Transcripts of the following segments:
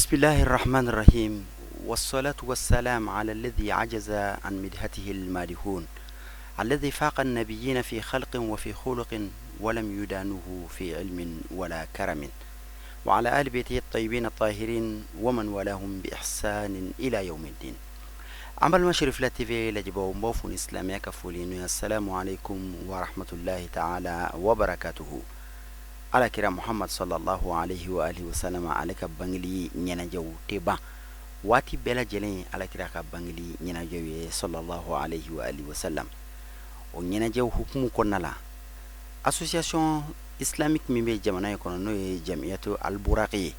بسم الله الرحمن الرحيم والصلاة والسلام على الذي عجز عن مدحته المادحون الذي فاق النبيين في خلق وفي خلق ولم يدانه في علم ولا كرم وعلى آل بيته الطيبين الطاهرين ومن والاهم بإحسان إلى يوم الدين عمل مشرف لا تيفي لجبو موفون إسلامي كفولين السلام عليكم ورحمة الله تعالى وبركاته على كرام محمد صلى الله عليه وآله وسلم عليك بانجلي نينجو تبا واتي بلا جلين على كراك بانجلي نينجو صلى الله عليه وآله وسلم ونينجو حكم كنلا Association islamique mimbe jamana kono no jamiyatu al-buraqi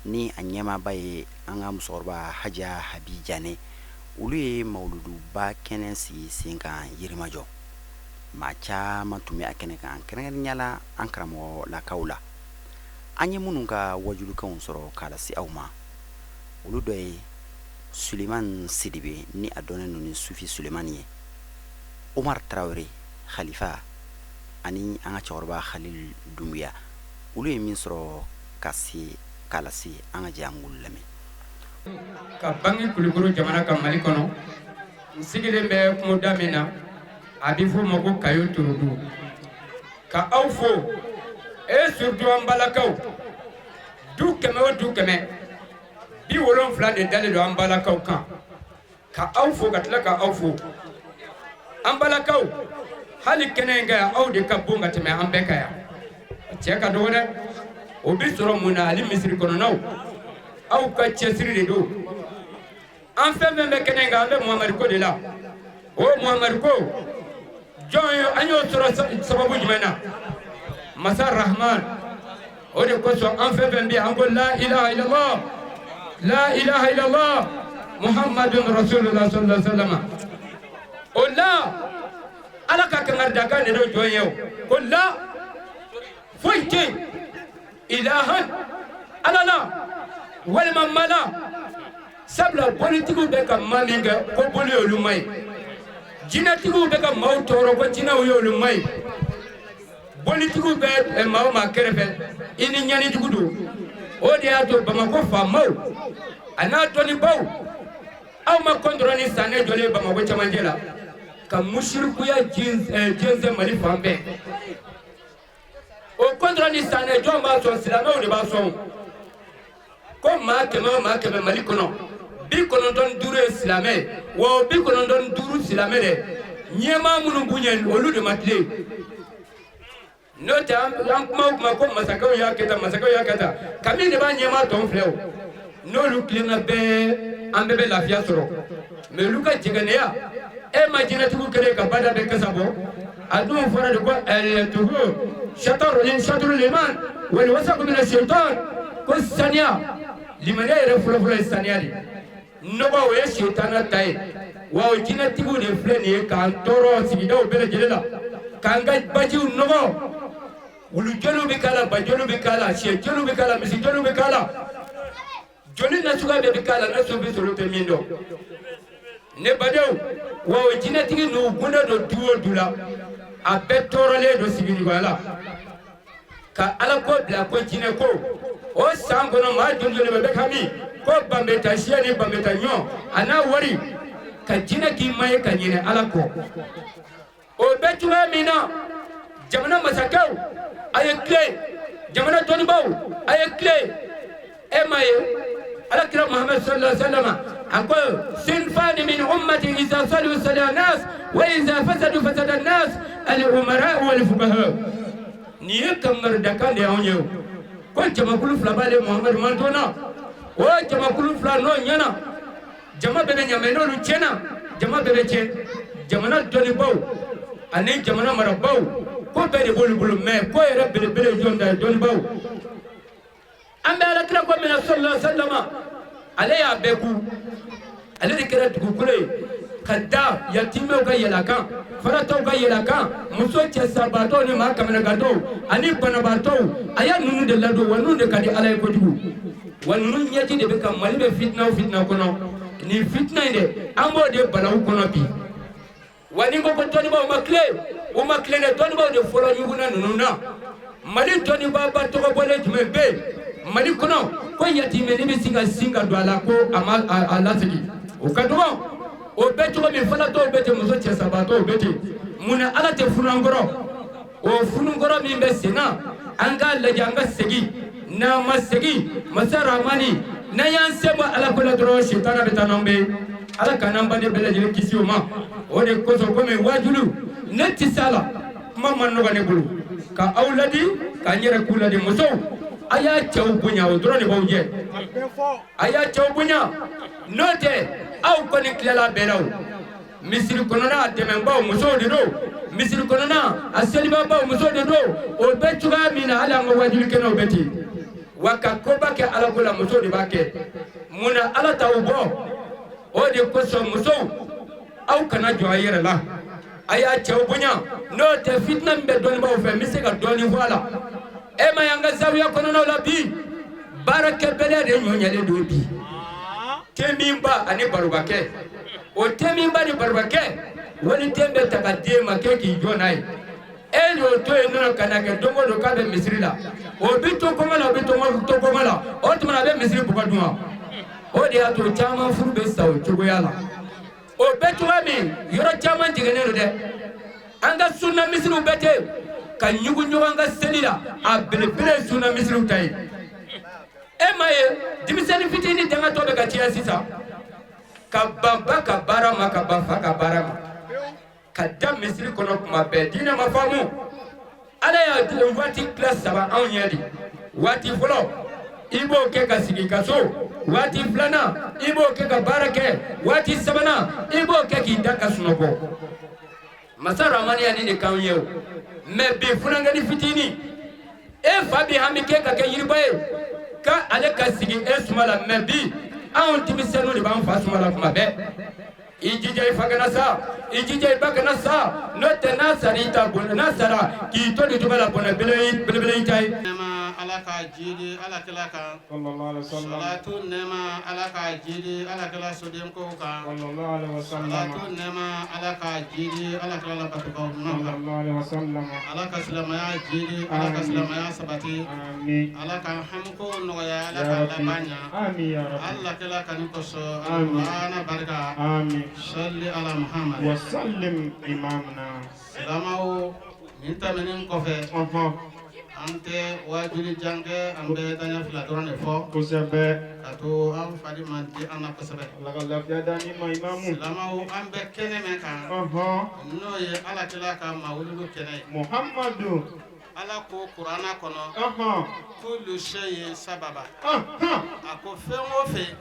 ni anyama baye anga musorba haja habijane ulu mauludu ba kenen si singa yirimajo macha matumi akene kan kenen nyala ankramo la kaula anye mununga wajulu kan soro kala si awma ulu doy Suleiman Sidibe ni adone no ni Sufi Suleimani Omar Traoré Khalifa ani anga chorba Khalil Doumbouya ulu min soro kasi kala si anga jangul lame ka bangi kulikuru jamana ka Mali kono sigile be ko damina abifu mako kayo turudu ka awfo e surtout ambalakaw du keme bi wolon fla de dale do ambalakaw kan ka awfo gatla ka awfo ambalakaw hali kenenga awde ka bunga teme ambeka ya cheka dore obi soro muna ali misri kono naw aw ka chesiri de do en fait même kenenga be Muhammad ko de la o Muhammad ko joyo anyo soro sababu jumena masar rahman o de ko so en fait même bi angol la ilaha illallah muhammadun rasulullah sallallahu alaihi wasallam o la ala ka kangar daga ne do joyo ko la foyte ilahan alala wal mamala sabla politiku be ka malinga ko boli olumay jinatiku be ka mawtoro ko jina olumay politiku be e mawma kerefe ini nyani tugudu o de ato bamako famaw ana toni baw aw ma kontroni sane jole bamako chamanjela ka mushriku ya jinse Mali fambe o kontroni sane jomba so silama de ba so ko ma keme Mali kono bi kono don duru islamé wo bi kono don duru islamé de nyema munu bunyen olu de matle no ta ma ko masakaw ya keta kami de ba nyema ton fleo no lu klina be ambe la fia soro me luka jiganeya e majina tuku kere ka bada be kasabo adu fara de ko el tuhu shatar liman wal wasaq min ash-shaytan ko sania limane re fulo sania di noba we shaytana tay wa jina tuku de fleni ka toro sigido bele jelela kanga baji nobo ulu jolu bikala bajolu bikala shejolu bikala misijolu bikala joli na suga be bikala na so bi solo temindo ne badew wa jina tigi no gunda do duo dula a betorole do sigini wala ka ala ko bla ko jina ko o sango no ma jonjole be kami ko bambeta shiani bambeta nyo ana wari ka jina ki mai ka nyine ala ko o betuwa mina jamana masakaw ayekle jamana toni baw ayekle emaye ala kira Muhammad sallallahu alaihi wasallam ako sinfani min ummati idha salu nas wa idha fasadu fasada nas al umara wal fuqaha ni kamar da kan ya onyo ko jama kulu fla bale Muhammad mantona o jama kulu fla no nyana jama bebe nyameno lu chena jama bebe chen jamana toni baw ani jamana mara baw ko be de bolu me ko yere bele jonda toni baw ambe ala kira ko min sallallahu alaihi wasallam alaya beku ale de kira dugukule kadda yatime ga yelaka farata ga yelaka muso ce sabato ne ma kamana gado ani banabato aya nunu de lado wanu de kadi alay ko dugu wanu nyati de be kam mali be fitna kono ni fitna inde ambo de balaw kono bi wani ko toni ba makle ne toni ba de folo nyuguna nunu na mali toni ba to ko bole jumbe mali kono ko yatime ni bi singa do ala ko ala sigi o kaduma o beto mi fala to bete muso che sabato bete muna ala te funangoro o funangoro mi be sena anga la janga sigi na masigi masara mani na yan seba ala ko la dro shitana betanombe ala kanamba de bele jere kisioma o de ko so ko me wajulu netti sala mama no gane bulu ka awladi ka nyere kula de muso aya chaw bunya o drone bawje aya chaw bunya note aw ko ni kala belaw misiri konona dememba muso de do misiri konona aseliba ba muso de do o betuga mina ala ngo wajulu keno beti waka ko bake ala ko la muso de bake muna ala tawbo o de ko so muso aw kana jo ayere la aya chaw bunya note fitna mbe doni ba o fe misika doni wala e ma yanga zawiya konona la bi barake bele de nyonyale do bi temimba ani barubake o temimba ni barubake woni tembe takade make ki jonai elo to eno kana ke dongo do kabe misrila o bito ko mala o to mala be misri buka duma o de ato chama furbe saw chugo yala o beto ami yoro chama digene de anga sunna misri bete kan nyugo nyuanga selila a bele sunna misri tay emaye dimiseni fitini danga tobe ka tia sisa ka bamba ka barama ka bafa ka barama ka dam misri kono kuma be dina mafamu ala ya wati class saba an yadi wati folo ibo ke ka sigi kaso wati flana ibo ke ka barake wati sabana ibo ke ki daka sunobo masara mani ya ni kan yew me be funanga ni fitini e fabi hamike ka ke yirbaye ka ale ka sigi esmala mebi an timisenu ni ban fasumala kuma be ijije fagana sa ijije bagana sa note nasari ta bon nasara ki to di tubala bon bele tay nema alaka jidi alaka sallallahu alaihi wasallam salatu nema alaka jidi alaka sodem ko ka sallallahu alaihi wasallam salatu nema alaka jidi alaka la batuko sallallahu alaihi wasallam alaka salamaya jidi alaka salamaya sabati amin alaka hamko noya alaka labanya amin ya rabbi Allah kala kan ko so ana barka amin salli ala muhammad wa sallim imamna salamao minta menen ko fe ante wajuri jange ambe tanya fila dorane fo kusabe kato am fadi manti ana kusabe la dani ma imamu salamao ambe kene meka no ye ala kila ka mawludu kene muhammadu ala ko qur'ana kono kullu shay'in sababa ako fengo fe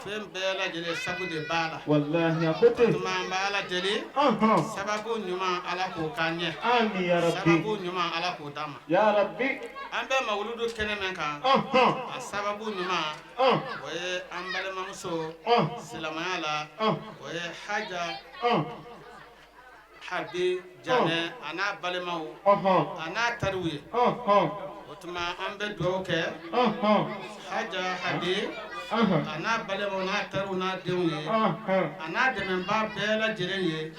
fen bela jele sabu de bala wallahi akote tuma bala jele sababu nyuma ala ko kanye amin ya rabbi sababu nyuma ala ko dama ya rabbi ambe mawludu kene menka sababu nyuma waye ambale mamso silamala waye haja harbi jane ana balemaw ana tarwiye otuma ambe doke haja hadi ana balemaw na taru na demye ana demen ba bela jereye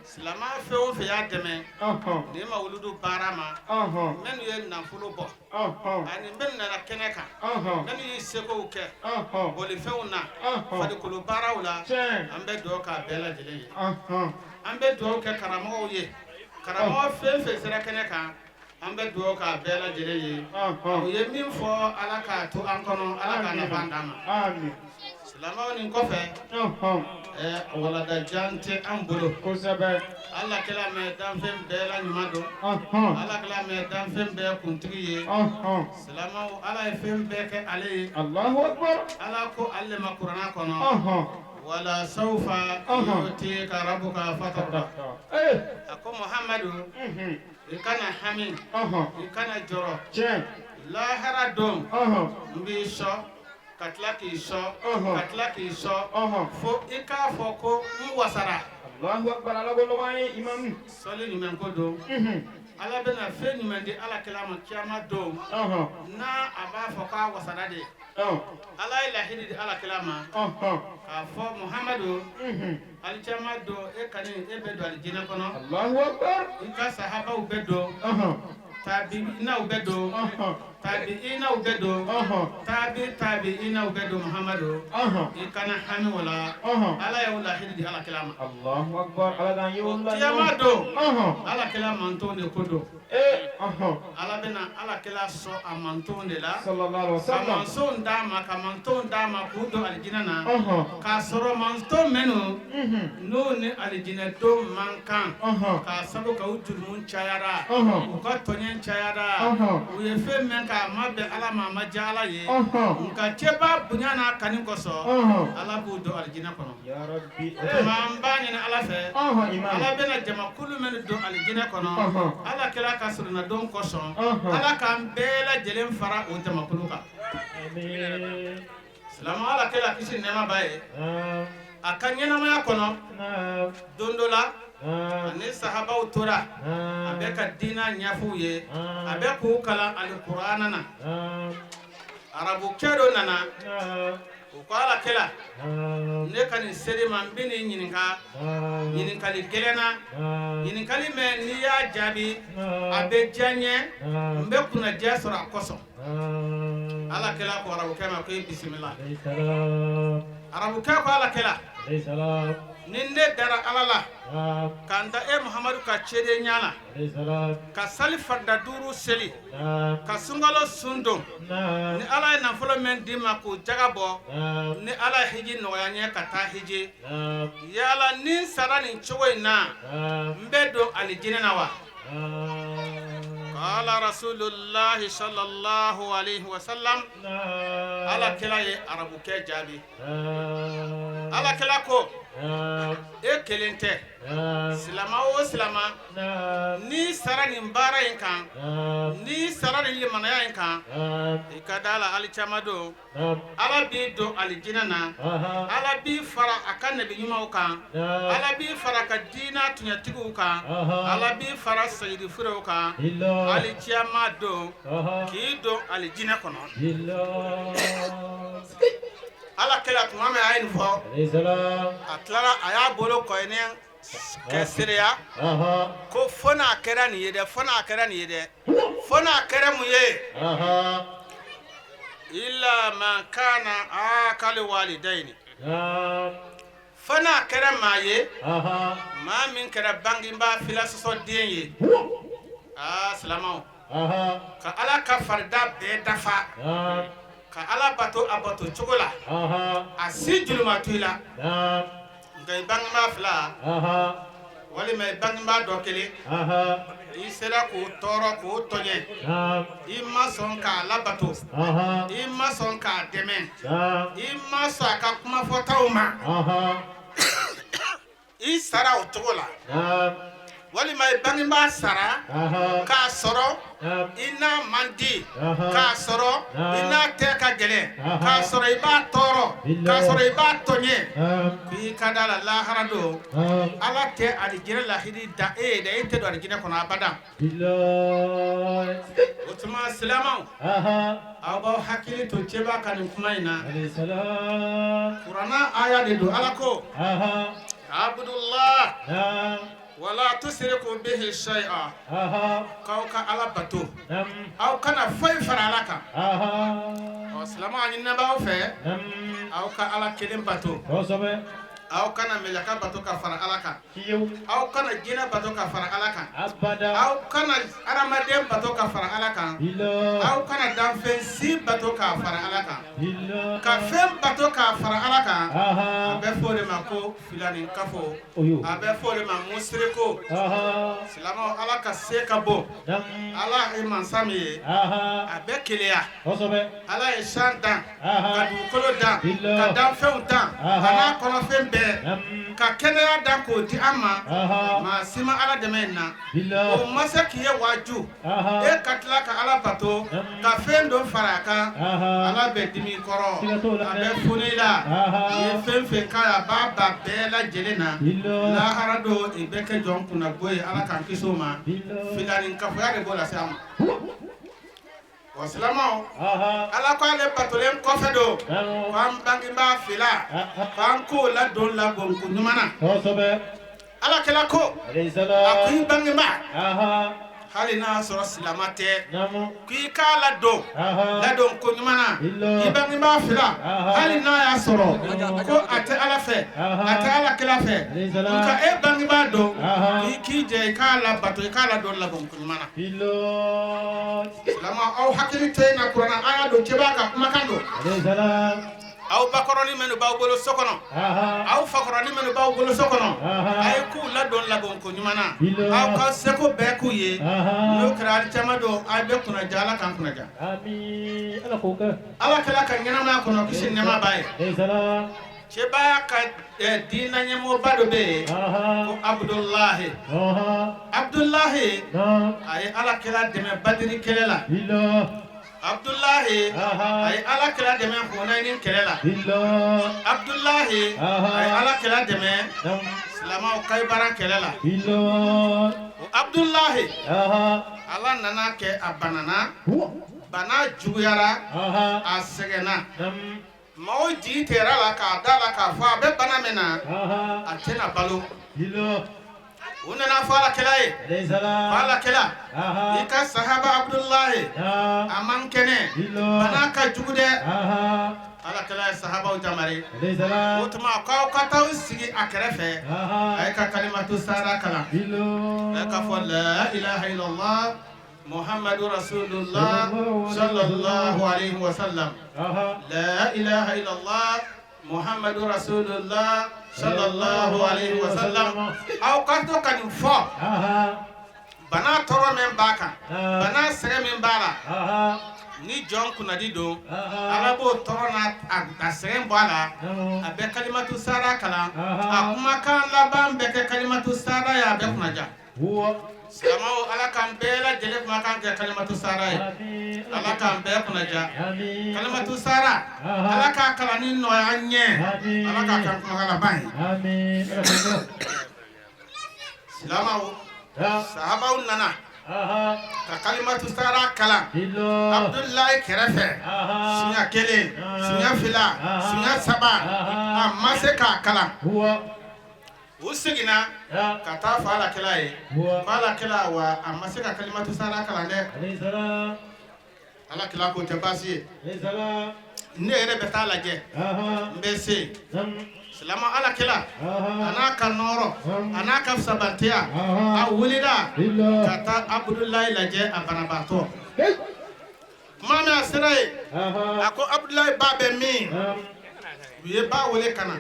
silama feo fe ya deme ni mawludu barama men ye nafulo bo ani men na keneka men yi seko ke boli feo na fadi kulu barawla ambe doka bela jereye ambe do ke karamo ye karamo fe sera keneka ambe do ka bela jereye o ye min fo alaka to ankono alaka na bandama amin salama ni kofe wala da jante ambulo ko sabe alla kala me dan fem bela nyumado alla kala me dan fem be kuntiye salama ala fem be ke ale Allahu akbar ala ko alle ma qur'ana kono wala saufa yuti ka rabbuka fatarda ako muhammadu ikana hamin ikana joro la haradom mbi so katlaki so fo ika foko wasara Allahu akbar ala golo mai imam soli ni men ko do ala bena fe ni men di ala kalama kiyama do na aba foka wasara de ala ilahidi ala kalama ka fo muhammadu aljama do e kani e be do aljina kono Allahu akbar ika sahaba u be do tabi na u be do tabi'ina u bɛ don tabi'ina u bɛ don Muhamadu i kana hami wala ala y'o lahidi di ala kira ma Allahu akbar ala k'an ye o la kiyama don ala kira mantonw de ko don ala bɛna ala kira sɔn a mantonw de la sallallahu alaihi ka wasallam mantonw d'a ma ka mantonw d'a ma k'u don alijinɛ na k'a sɔrɔ manton minnu n'o ni alijinɛ don man kan k'a sabu ka u jurumu cayara u ka tɔɲɛ cayara u ye fɛn mɛn k'a ma bɛn ala ma a ma diya ala ye nka cɛba bonya n'a kani kosɔn ala b'u don alijinɛ kɔnɔ ya rabbi o tuma an b'a ɲini ala fɛ imam ala bɛna jamakulu minnu don alijinɛ kɔnɔ ala kɛra ka surunna don kosɔn ala k'an bɛɛ lajɛlen fara o jamakulu kan amin silamɛ ala kɛra kisi nɛɛma ba ye a ka ɲɛnamaya kɔnɔ don dɔ la ani sahabaw tora a bɛ ka diina ɲɛfɔw ye a bɛ k'u kalan alikuranɛ na arabukɛ dɔ nana o ko ala kɛra ne ka nin seri ma n bɛ nin ɲininka ɲininkali gɛlɛn na ɲininkali mɛn n'i y'a jaabi a bɛ diya n ye n bɛ kunnadiya sɔrɔ a kosɔn ala kɛra ko arabukɛ ma ko i bisimila arabukɛ ko ala kɛra ni ne dara ala la k'an da e Muhamadu ka cɛden ɲa la ka sali farida 5 seli ka sunkalo sun don ni ala ye nafolo min d'i ma k'o jaga bɔ ni ala ye hiji nɔgɔya n ye ka taa hiji yala ni sara nin cogo in na n bɛ don alijinɛ na wa qala rasulullahi sallallahu alaihi wasallam ala kira ye arabukɛ jaabi ala kira ko e kelen tɛ silama o silama ni sara nin baara in kan ni sara nin limanaya in kan i ka da la ali caman don ala b'i don alijinɛ na ala b'i fara a ka nabi ɲumanw kan ala b'i fara ka diina tuɲɛtigiw kan ala b'i fara sayidi furew kan ali caman don k'i don alijinɛ kɔnɔ ala kɛra tuma min a ye nin fɔ a tilara a y'a bolo kɔyini kɛ seereya ko fo n'a kɛra nin ye dɛ fo n'a kɛra nin ye dɛ fo n'a kɛra mun ye illa man kana akali walidayni fo n'a kɛra maa ye maa min kɛra bangebaa filasɔsɔ den ye silamaw ka ala ka farida bɛɛ dafa ka ala bato a bato cogo la a si juluma to i la nka i bangebaa fila walima i bangebaa dɔ kelen i sera k'o tɔɔrɔ k'o tɔɲɛ i ma sɔn k'a labato i ma sɔn k'a dɛmɛ i ma sɔn a ka kumafɔtaw ma i sara o cogo la walima i bangebaa sara k'a sɔrɔ i n'a man di k'a sɔrɔ i n'a tɛ ka gɛlɛn k'a sɔrɔ i b'a tɔɔrɔ k'a sɔrɔ i b'a tɔɲɛ k'i ka da la lahara don ala tɛ alijinɛ lahidi da e ye dɛ e tɛ don alijinɛ kɔnɔ abada o tuma silamaw aw b'aw hakili to cɛba ka nin kuma in na kuranna aya de don ala ko abudullah wala tusriku bihi shay'a k'aw ka ala bato aw kana foyi fara ala kan silama a ɲinina b'aw fɛ aw ka ala kelen bato aw kana melaka bato ka fara ala kan aw kana jinɛ bato ka fara ala kan aw kana adamaden bato ka fara ala kan aw kana danfɛn si bato ka fara ala kan ka fɛn bato ka fara ala kan a bɛ fɔ o de ma ko filani kafo a bɛ fɔ o de ma musiriko silamaw ala ka se ka bɔ ala ye mansa min ye a bɛ keleya ala ye san dan ka dugukolo dan ka danfɛnw dan ka n'a kɔnɔfɛn bɛɛ ka kɛnɛya dan k'o di an ma maa si ma ala dɛmɛ in na o ma se k'i ye waaju e ka tila ka ala bato ka fɛn dɔ fara a kan ala bɛ dimi kɔrɔ a bɛ foni la i ye fɛn fɛn k'a ye a b'a ba bɛɛ lajɛlen na lahara don i bɛ kɛ jɔn kunna go ye ala k'an kisi o ma filani kafoya de b'o lase a ma wa silamaw ala ko ale batolen kɔfɛ don k'an bangebaa fila k'an k'o ladon labon ko ɲuman na ala kɛla ko a ko i bangebaa hali n'a sɔrɔ silama tɛ Namu. k'i k'a ladon ladon ko ɲuman na i bangebaa fila hali n'a y'a sɔrɔ ko a tɛ Ala fɛ a tɛ Ala kira fɛ nka e bangebaa dɔn k'i jɛ i k'a labato i k'a ladon ladon ko ɲuman na silama aw hakili tɛ na kuranna a y'a don cɛbaa ka kumakan don aw bakɔrɔni minnu b'aw bolo so kɔnɔ aw fakɔrɔni minnu b'aw bolo so kɔnɔ a ye k'u ladon ladon ko ɲuman na aw ka seko bɛɛ k'u ye n'o kɛra ali caman don aw bɛ kunnaja Ala k'an kunnaja Ala kɛla ka ɲɛnamaya kɔnɔ kisi nɛɛma b'a ye cɛbaa ka diinɛ ɲɛmɔgɔba dɔ bɛ yen ko Abudulahi a ye Ala kɛla dɛmɛ Badiri kɛlɛ la Abdulahi a ye Ala kɛla dɛmɛ Hunayni kɛlɛ la Abdulahi a ye Ala kɛla dɛmɛ silamɛw Kayibara kɛlɛ la o Abdulahi Ala nana kɛ a banana bana juguyara a sɛgɛnna maaw jigi tɛra la k'a da la k'a fɔ a bɛ bana min na a tɛna balo u nana fɔ Alakɛla ye Alakɛla i ka sahaba Abdulahi a man kɛnɛ bana ka jugu dɛ Alakɛla ye sahabaw jamari o tuma k'aw ka taa sigi a kɛrɛfɛ a ye ka kalimatu sara kalan a ye ka fɔ la ilaha illallah Muhammadu Rasulullah sallallahu alaihi wa sallam la ilaha illallah Muhammadu Rasulullah sallallahu alaihi wa sallam aw ka to ka nin fɔ bana tɔɔrɔ min b'a kan bana sɛgɛn min b'a la ni jɔn kunnadi don Ala b'o tɔɔrɔ n'a a sɛgɛn bɔ a la a bɛ kalimatu sara kalan a kumakan laban bɛ kɛ kalimatu sara ye a bɛ kunnaja silamɛw Ala k'an bɛɛ lajɛlen kumakan kɛ kalimatu sara ye Ala k'an bɛɛ kunnaja kalimatu sara Ala k'a kalanni nɔgɔya an ɲɛ Ala k'a kɛ kumakan laban ye silamɛw sahabaw nana ka kalimatu sara kalan Abdulahi kɛrɛfɛ siɲɛ kelen siɲɛ fila siɲɛ saba a ma se k'a kalan u seginna ka taa fɔ Alakɛla ye Alakɛla wa a ma se ka kalimatu sara kalan dɛ Alakɛla ko tɛ baasi ye ne yɛrɛ bɛ taa lajɛ n bɛ se silama Alakɛla a n'a ka nɔɔrɔ a n'a ka sabantiya a wulila ka taa Abudulayi lajɛ a banabaatɔ tuma min a sera yen a ko Abudulayi ba bɛ min u ye ba wele ka na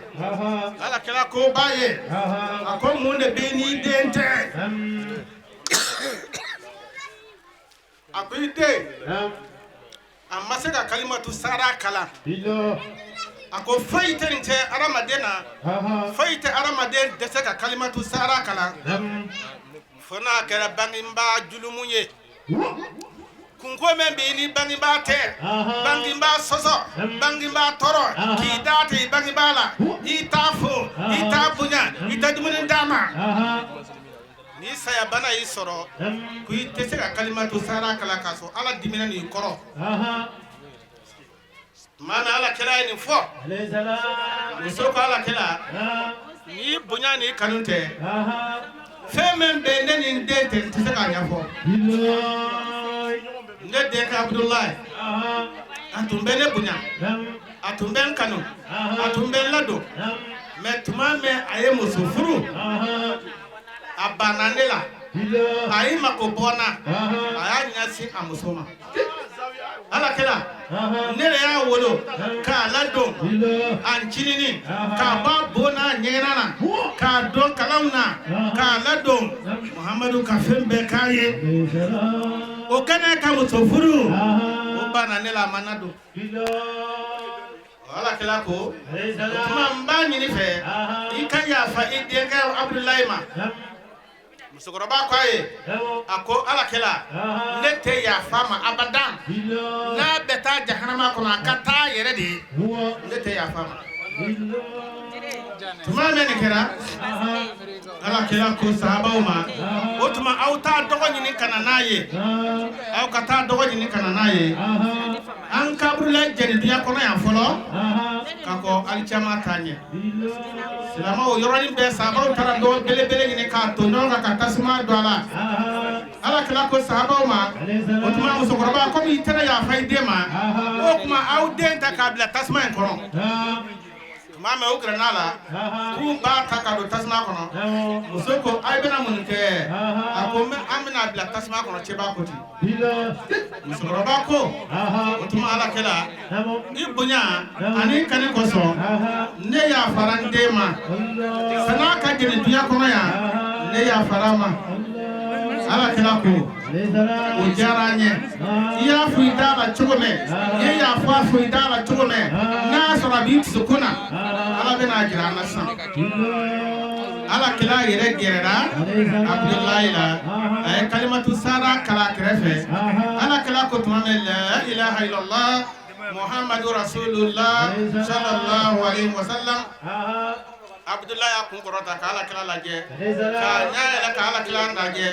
Alakɛla ko ba ye a ko mun de b'i n'i den tɛ a ko i den a ma se ka kalimatu sara kalan a ko foyi tɛ nin cɛ adamaden na foyi tɛ adamaden dɛsɛ ka kalimatu sara kalan fo n'a kɛra bangebaa julumu ye kunko men b'i ni bangebaa tɛ bangebaa sɔsɔ bangebaa tɔɔrɔ k'i da ten i bangebaa la i t'a fo i t'a bonya i tɛ dumuni d'a ma ni saya bana y'i sɔrɔ ko i tɛ se ka kalimatu sara kalan k'a sɔrɔ Ala dimina n'i kɔrɔ tuma min Alakɛla ye nin fɔ muso ko Alakɛla n'i bonya n'i kanu tɛ fɛn min bɛ ne ni n den tɛ n tɛ se k'a ɲɛfɔ ne den ka Abudulayi a tun bɛ ne bonya a tun bɛ n kanu a tun bɛ n ladon mais tuma min a ye muso furu a banna ne la a y'i mako bɔ n na a y'a ɲɛsin a muso ma Alakɛla ne de y'a wolo k'a ladon a ncinin k'a bɔ bon n'a ɲɛgɛnna na k'a don kalanw na k'a ladon Muhamadu ka fɛn bɛɛ k'a ye o kɛnɛ ka muso furu o banna ne la a ma ladon Alakɛla ko o tuma n b'a ɲini fɛ i ka yafa i denkɛ Abudulayi ma musokɔrɔba ko a ye a ko Alakɛla ne tɛ yafa ma abadan n'a bɛ taa jahanama kɔnɔ a ka taa yɛrɛ de ye ne tɛ yafa ma tuma min nin kɛra Alakɛla ko sahabaw ma o tuma aw t'a dɔgɔ ɲini ka na n'a ye aw ka taa dɔgɔ ɲini ka na n'a ye an ka Abudulayi jɛni duɲa kɔnɔ yan fɔlɔ ka kɔ ali caman t'a ɲɛ silamɛw yɔrɔnin bɛɛ sahabaw taara dɔgɔ belebele ɲini k'a ton ɲɔgɔn kan ka tasuma don a la ala kila ko sahabaw ma o tuma musokɔrɔba comme i tɛna yafa i den ma o kuma aw den ta k'a bila tasuma in kɔnɔ tuma mɛ o gɛrɛn'a la k'u b'a ta ka don tasuma kɔnɔ muso ko a' bɛna mun kɛ a ko an bɛna bila tasuma kɔnɔ cɛba ko ten musokɔrɔba ko o tuma ala kɛla i bonya ani kani kosɔn ne yafara n den ma san'a ka jeni duɲa kɔnɔ yan ne yafara ma ala kɛla ko o diyara an ye i y'a fɔ i da la cogo min i ye yafa fɔ i da la cogo min n'a sɔrɔ a b'i dusukun na ala bɛna jira an na sisan ala kɛla yɛrɛ gɛrɛra abudulayi la a ye kalimatu sara kala kɛrɛfɛ ala kɛla ko tuma min la ilaha illallah muhammadu rasulullah sallallahu alaihi wasallam abudulayi y'a kun kɔrɔta ka ala kɛla lajɛ ka ɲa yɛrɛ ka ala kɛla lajɛ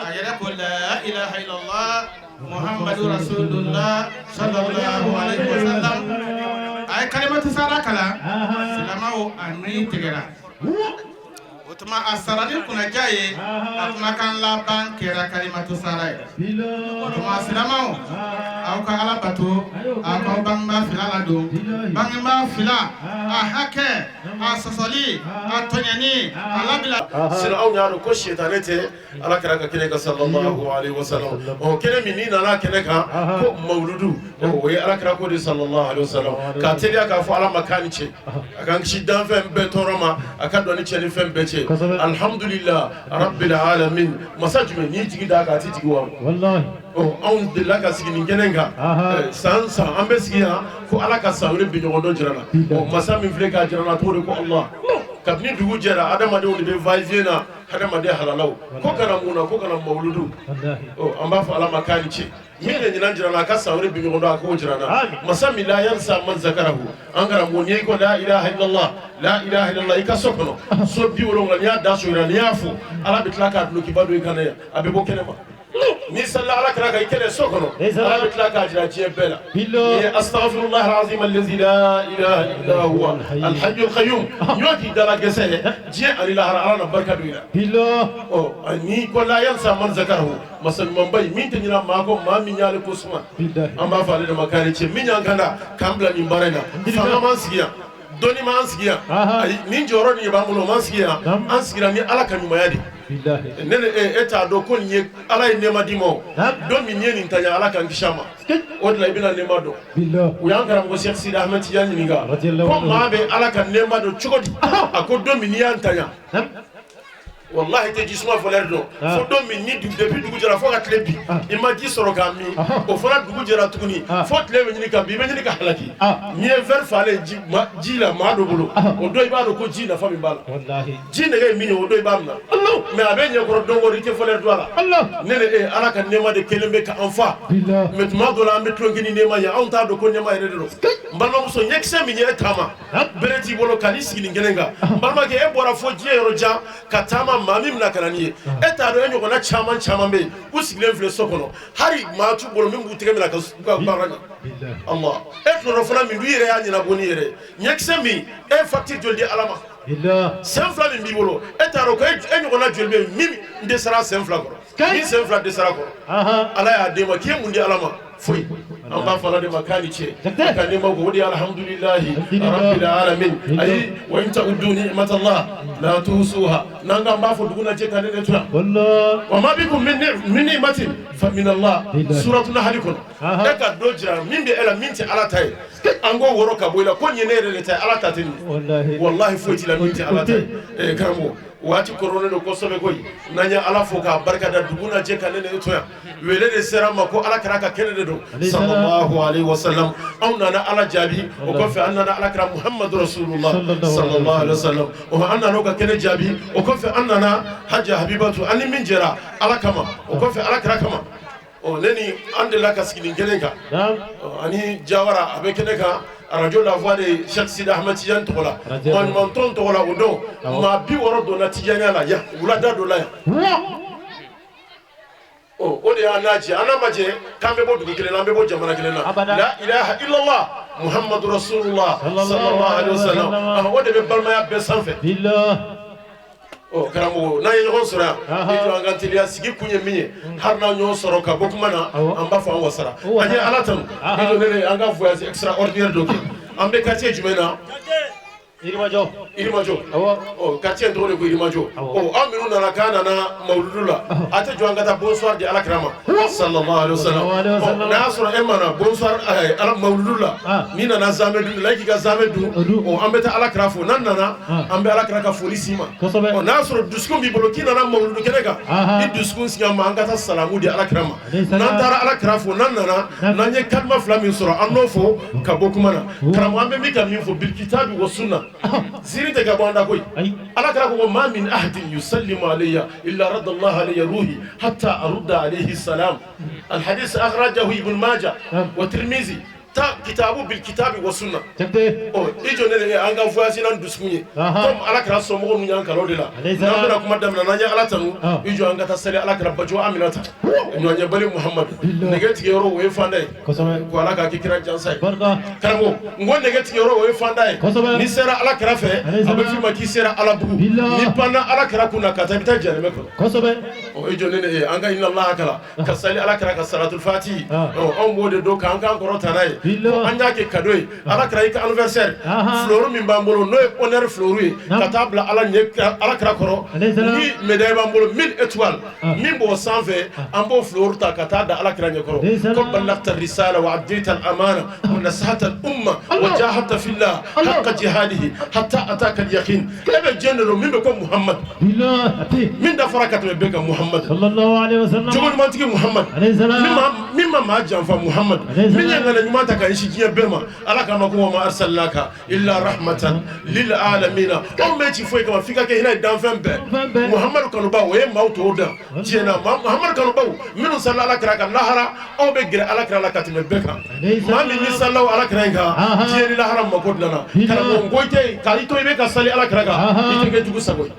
a yɛrɛ ko la ilaha illallah muhammadu rasulullah sallallahu alaihi wasallam a ye kalimatu sara kala silamaw a ni tigɛra o tuma a sarali kunnaja ye a kumakan laban kɛra kalimatu sara ye o tuma silamaw aw ka ala bato aw k'aw bangebaa fila ladon bangebaa fila a hakɛ a sɔsɔli a tɔɲɛni a labila sira aw y'a dɔn ko sitane tɛ ala kɛra ka kɛnɛ kan sallallahu alaihi wasallam kɛnɛ min n'i nana kɛnɛ kan ko mawludu o ye ala kɛra ko de sallallahu alaihi wasallam k'a teliya k'a fɔ ala ma k'a ni ce a k'an kisi danfɛn bɛɛ tɔɔrɔ ma a ka dɔn ni cɛ ni fɛn bɛɛ cɛ alhamdulillah rabbil alamin masa jumɛn n'i jigi da k'a ti jigi wa wallahi anw delila ka sigi nin kɛnɛ kan san san an bɛ sigi yan ko ala ka san wɛrɛ bi ɲɔgɔn dɔn jira la masa min filɛ k'a jira la tɔgɔ de ko Allah kabini dugu jɛra adamadenw de bɛ va-et-vient na adamaden halalaw ko kana mun na ko kana mawludu an b'a fɔ ala ma k'a ni ce min de ɲinan jira la a ka san wɛrɛ bi ɲɔgɔn dɔn a k'o jira na masa min la yansa man zakarahu an karamɔgɔ n'i ko la ilaha illallah la ilaha illallah i ka so kɔnɔ so 70 n'i y'a da so jira n'i y'a fɔ ala bɛ tila k'a dulokiba don i kan yan a bɛ bɔ kɛnɛ ma ni salla ala kira ka i kɛnɛ so kɔnɔ ala bɛ tila k'a jira diɲɛ bɛɛ la ni astaghfirullah alazim allazi la ilaha illa huwa alhayyul qayyum ɲɔ k'i dala gɛsɛ diɲɛ ani lahara ala na barika don i la ni ko la yansa man zakarahu masa ɲuman ba in min tɛ ɲina maa kɔ maa min y'ale ko suma an b'a fɔ ale de ma k'ale cɛ min y'an kan da k'an bila nin baara in na fanga m'an sigi yan dɔnni m'an sigi yan ayi nin jɔyɔrɔ nin de b'an bolo o m'an sigi yan an sigira ni ala ka ɲumanya de e t'a dɔn ko nin ye ala ye nɛɛma d'i ma o don min n'i ye nin taɲa ala k'an kisi a ma o de la i bɛna nɛɛma dɔn u y'an karamɔgɔ Cheikh Sidi Ahmed Tidiane ɲininka ko maa bɛ ala ka nɛɛma dɔn cogo di a ko don min n'i y'an taɲa wallahi tɛ jisuma fɔlɛri dɔn fo don min ni depuis dugu jɛra fo ka tile bi i ma ji sɔrɔ k'a min o fana dugu jɛra tuguni fo tile bɛ ɲini ka bin i bɛ ɲini ka halaki n'i ye verre falen ji la maa dɔ bolo o don i b'a dɔn ko ji nafa min b'a la ji nɛgɛ ye min ye o don i b'a minɛ mais a bɛ ɲɛkɔrɔ don o don i tɛ fɔlɛri dɔn a la ne de ala ka nɛɛma de kelen bɛ k'an fa mais tuma dɔ la an bɛ tulonkɛ ni nɛɛma ye anw t'a dɔn ko nɛɛma yɛrɛ de don n balimamuso ɲɛkisɛ min ye e taama bere t'i bolo ka n'i sigi nin kɛnɛ kan n balimakɛ e bɔra fo diɲɛ yɔrɔ jan ka taama maa min bɛna ka na n'i ye e t'a dɔn e ɲɔgɔnna caman caman bɛ yen u sigilen filɛ so kɔnɔ hali maa t'u bolo min b'u tɛgɛ minɛ ka baara kɛ Allah e tɔnɔ fana min i yɛrɛ y'a ɲɛnabɔ n'i yɛrɛ ye ɲɛkisɛ min e facture joli di ala ma sen fila min b'i bolo e t'a dɔn ko e ɲɔgɔnna joli bɛ yen min dɛsɛra sen fila kɔrɔ min sen fila dɛsɛra kɔrɔ ala y'a d'e ma k'i ye mun di ala ma foyi an b'a fɔ ala de ma k'a ni ce ka nɛɛma ko o de ye alhamdulillahi rabbil alamin ayi wa in ta'uddu ni'matallah la tuhsuha n'an k'an b'a fɔ dugu lajɛ ka ne de tura wa ma bikum min ni'matin fa min Allah suratul nahl kɔnɔ e ka dɔ jira min bɛ e la min tɛ ala ta ye an k'o wɔrɔ ka bɔ i la ko nin ye ne yɛrɛ de ta ye ala ta tɛ nin wallahi foyi t'i la min tɛ ala ta ye karamɔgɔ waati kɔrɔlen don kosɛbɛ koyi n'an ye ala fo k'a barikada dugu lajɛ ka ne de to yan wele de sera ma ko ala kɛra ka kɛnɛ de don sallallahu alaihi wasallam anw nana ala jaabi o kɔfɛ an nana ala kɛra muhammadu rasulullah sallallahu alaihi wasallam o an nana o ka kɛnɛ jaabi o kɔfɛ an nana hajja habibatu an ni min jɛra ala kama o kɔfɛ ala kɛra kama ne ni an delila ka sigi nin kɛnɛ kan ani jawara a bɛ kɛnɛ kan radio la voix de Cheikh Sidi Ahmed Tidiane tɔgɔ la maɲumantɔn tɔgɔ la o don maa 60 donna Tijaniya la yan wulada dɔ la yan o de y'an n'a jɛ an n'a ma jɛ k'an bɛ bɔ dugu kelen na an bɛ bɔ jamana kelen na la ilaha illallah muhammadu rasulullah sallallahu alaihi wasallam o de bɛ balimaya bɛɛ sanfɛ karamɔgɔ n'an ye ɲɔgɔn sɔrɔ yan i jɔ an ka teliya sigi kun ye min ye hali n'an ɲɔgɔn sɔrɔ ka bɔ kuma na an b'a fɔ an wasara an ye ala tanu i jɔ ne an ka voyage extraordinaire dɔ kɛ an bɛ quartier jumɛn na Irimajo. quartier tɔgɔ de ko Irimajo an minnu nana k'an nana mawuludu la a tɛ jɔ an ka taa bonsoir di alakira ma sallallahu alaihi wasallam n'a y'a sɔrɔ e ma na bonsoir ala mawuludu la n'i nana zamɛ dun la i k'i ka zamɛ dun an bɛ taa alakira fo n'an nana an bɛ alakira ka foli s'i ma n'a y'a sɔrɔ dusukun b'i bolo k'i nana mawuludu kɛnɛ kan i dusukun sigi an ma an ka taa salamu di alakira ma n'an taara alakira fo n'an nana n'an ye kalima fila min sɔrɔ an n'o fɔ ka bɔ kuma na karamɔgɔ an bɛ min ka min fɔ bil kitabi wa sunna زيري تجابون داكوي على كلامه ما من أحد يسلم علي إلا رد الله علي روحي حتى أرد عليه السلام الحديث أخرجه ابن ماجه والترمذي kitabu bil kitabi wa sunna ijo ne anga voyage nan duskunye comme ala kra so mo nyan kalo de la na kuma damna na nya ala tanu ijo anga ta sale ala kra bajo aminata no nya bali muhammad negati yoro we fandai ko ala ka kira jansai karamo ngon negati yoro we fandai ni sera ala kra fe abafi ma ki sera ala bugu ni pana ala kra kuna kata bita jareme ko ijo ne anga inna allah kala ka sale ala kra ka salatul fati on wode do kan kan ko tanai an y'a kɛ cadeau ye ala kɛra i ka anniversaire fleur min b'an bolo n'o ye honneur fleur ye ka taa bila ala kɛra kɔrɔ ni médaille b'an bolo 1000 étoiles min b'o sanfɛ an b'o fleur ta ka taa da ala kɛra ɲɛkɔrɔ ko ballagta risala wa addayta al amana wa nasahata al umma wa jahadta fillah haqqa jihadihi hatta ataka al yaqin e bɛ diɲɛ de lo min bɛ ko muhammad min dafara ka tɛmɛ bɛɛ kan muhammad sallallahu alaihi wasallam jogo ɲumantigi muhammad min ma maa janfa muhammad min ye ŋana ɲuman ta ka ɲɛsin diɲɛ bɛɛ ma ala kama ko wa ma arsalnaka illa rahmatan lil alamin anw bɛ ci foyi kama f'i ka kɛ hinɛ ye danfɛn bɛɛ muhamadu kanubaw o ye maaw tɔw dan diɲɛ na muhamadu kanubaw minnu sala ala kira kan lahara aw bɛ gɛrɛ ala kira la ka tɛmɛ bɛɛ kan maa min ni salaw ala kira in kan diɲɛ ni lahara mako dilanna karamɔgɔ n ko i tɛ ka i to i bɛ ka sali ala kira kan i tɛ kɛ jugu sago ye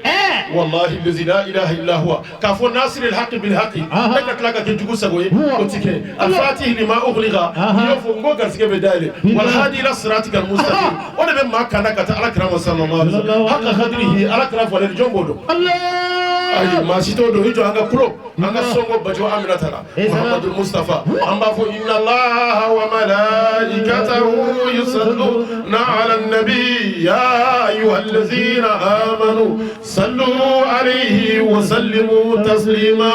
wallahi lazi la ilaha illa huwa k'a fɔ nasiril haqi bil haqi e ka tila ka kɛ jugu sago ye o ti kɛ al-fatih lima ughliqa i y'o fɔ n ko garisɛgɛ bɛ dayɛlɛ wal hadi ila siratikal mustaqim o de bɛ maa kanda ka taa ala kira ma sallallahu alaihi wasallam haqqa qadrihi ala kira fɔlen jɔn b'o dɔn ayi maa si t'o dɔn i jɔ an ka kulo an ka sɔngɔ bajo aminata la muhammadul mustafa an b'a fɔ inna allaha wa malaikatahu yusalluna ala nabi ya ayyuhallazina amanu sallu alayhi wa sallimu taslima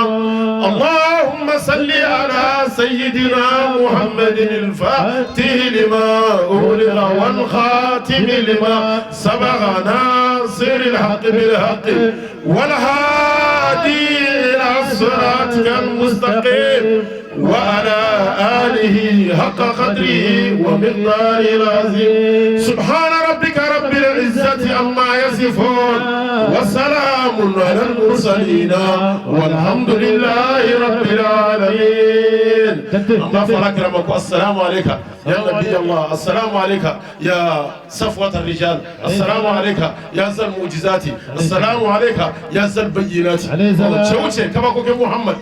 allahumma salli ala sayyidina muhammadin al-fatih lima ughliqa wal khatim lima sabaqa nasiril haqqi bil haqqi wal هادي إلى صراطك المستقيم وعلى آله حق قدره ومقداره العظيم سبحان ربك رب العزة عما يصفون وسلام على المرسلين والحمد لله رب العالمين الله فلك السلام عليك يا نبي الله السلام عليك يا صفوة الرجال السلام عليك يا ذا المعجزات السلام عليك يا ذا البينات شوشي كما كوكي محمد